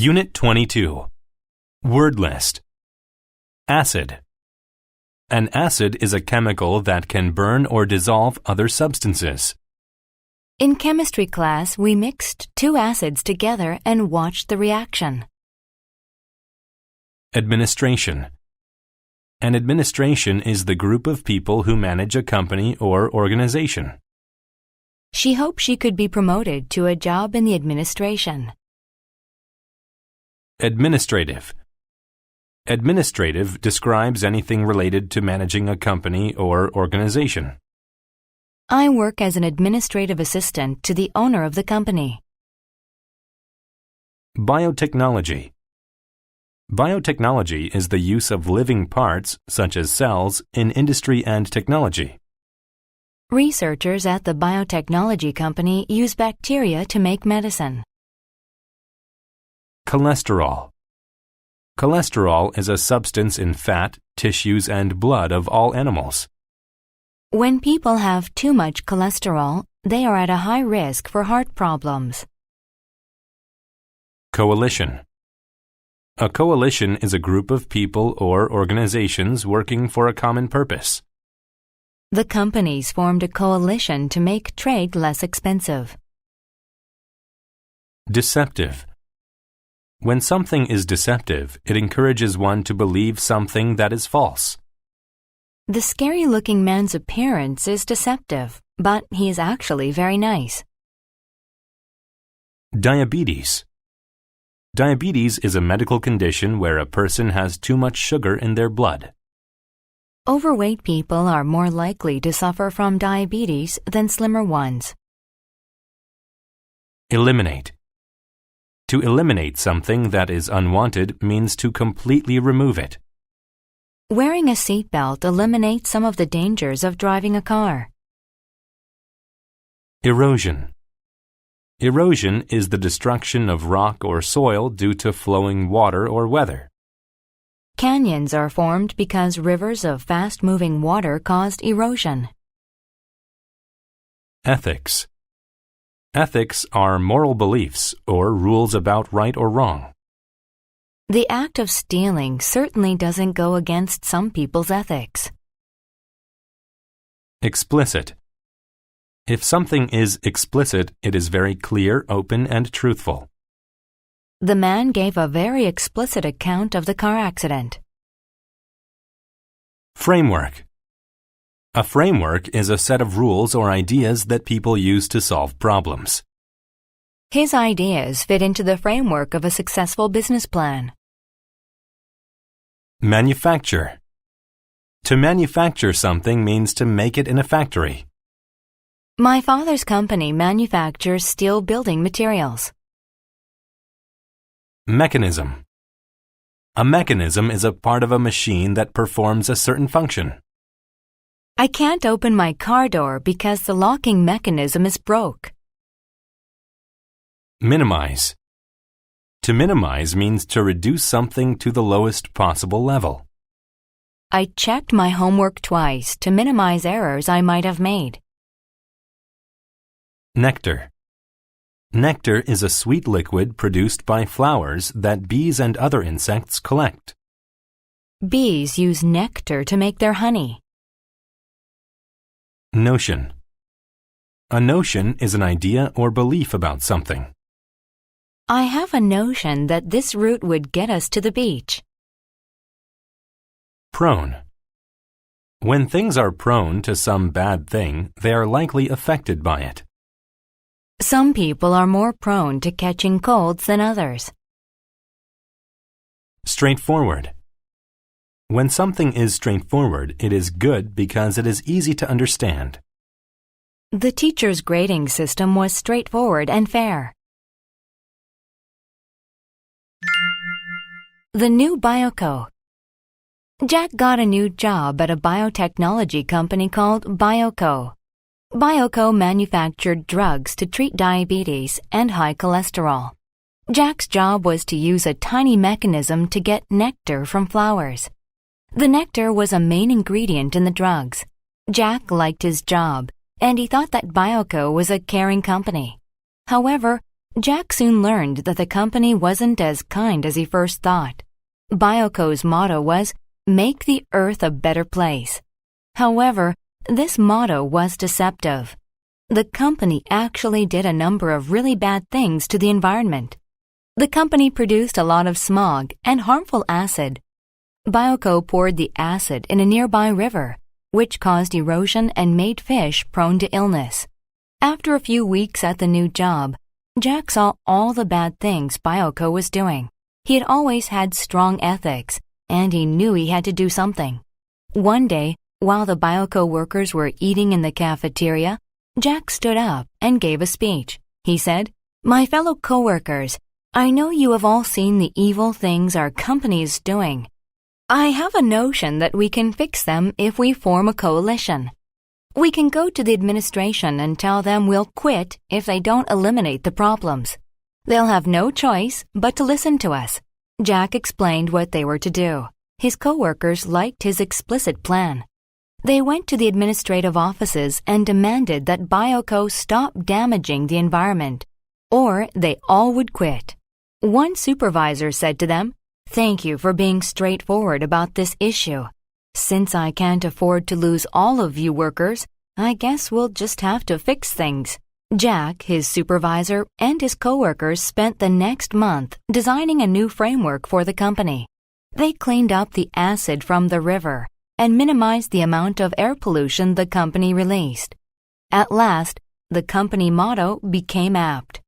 Unit 22. Word list. Acid. An acid is a chemical that can burn or dissolve other substances. In chemistry class, we mixed two acids together and watched the reaction. Administration. An administration is the group of people who manage a company or organization. She hoped she could be promoted to a job in the administration. Administrative. Administrative describes anything related to managing a company or organization. I work as an administrative assistant to the owner of the company. Biotechnology. Biotechnology is the use of living parts, such as cells, in industry and technology. Researchers at the biotechnology company use bacteria to make medicine. Cholesterol. Cholesterol is a substance in fat, tissues, and blood of all animals. When people have too much cholesterol, they are at a high risk for heart problems. Coalition. A coalition is a group of people or organizations working for a common purpose. The companies formed a coalition to make trade less expensive. Deceptive. When something is deceptive, it encourages one to believe something that is false. The scary-looking man's appearance is deceptive, but he is actually very nice. Diabetes. Diabetes is a medical condition where a person has too much sugar in their blood. Overweight people are more likely to suffer from diabetes than slimmer ones. Eliminate. To eliminate something that is unwanted means to completely remove it. Wearing a seatbelt eliminates some of the dangers of driving a car. Erosion. Erosion is the destruction of rock or soil due to flowing water or weather. Canyons are formed because rivers of fast-moving water caused erosion. Ethics. Ethics are moral beliefs or rules about right or wrong. The act of stealing certainly doesn't go against some people's ethics. Explicit. If something is explicit, it is very clear, open, and truthful. The man gave a very explicit account of the car accident. Framework. A framework is a set of rules or ideas that people use to solve problems. His ideas fit into the framework of a successful business plan. Manufacture. To manufacture something means to make it in a factory. My father's company manufactures steel building materials. Mechanism. A mechanism is a part of a machine that performs a certain function. I can't open my car door because the locking mechanism is broke. Minimize. To minimize means to reduce something to the lowest possible level. I checked my homework twice to minimize errors I might have made. Nectar. Nectar is a sweet liquid produced by flowers that bees and other insects collect. Bees use nectar to make their honey. Notion. A notion is an idea or belief about something. I have a notion that this route would get us to the beach. Prone. When things are prone to some bad thing, they are likely affected by it. Some people are more prone to catching colds than others. Straightforward. When something is straightforward, it is good because it is easy to understand. The teacher's grading system was straightforward and fair. The new Bioco. Jack got a new job at a biotechnology company called Bioco. Bioco manufactured drugs to treat diabetes and high cholesterol. Jack's job was to use a tiny mechanism to get nectar from flowers. The nectar was a main ingredient in the drugs. Jack liked his job, and he thought that Bioco was a caring company. However, Jack soon learned that the company wasn't as kind as he first thought. Bioco's motto was, "Make the earth a better place." However, this motto was deceptive. The company actually did a number of really bad things to the environment. The company produced a lot of smog and harmful acid. Bioco poured the acid in a nearby river, which caused erosion and made fish prone to illness. After a few weeks at the new job, Jack saw all the bad things Bioco was doing. He had always had strong ethics, and he knew he had to do something. One day, while the Bioco workers were eating in the cafeteria, Jack stood up and gave a speech. He said, "My fellow coworkers, I know you have all seen the evil things our company is doing. I have a notion that we can fix them if we form a coalition. We can go to the administration and tell them we'll quit if they don't eliminate the problems. They'll have no choice but to listen to us." Jack explained what they were to do. His coworkers liked his explicit plan. They went to the administrative offices and demanded that Bioco stop damaging the environment, or they all would quit. One supervisor said to them, "Thank you for being straightforward about this issue. Since I can't afford to lose all of you workers, I guess we'll just have to fix things." Jack, his supervisor, and his coworkers spent the next month designing a new framework for the company. They cleaned up the acid from the river and minimized the amount of air pollution the company released. At last, the company motto became apt.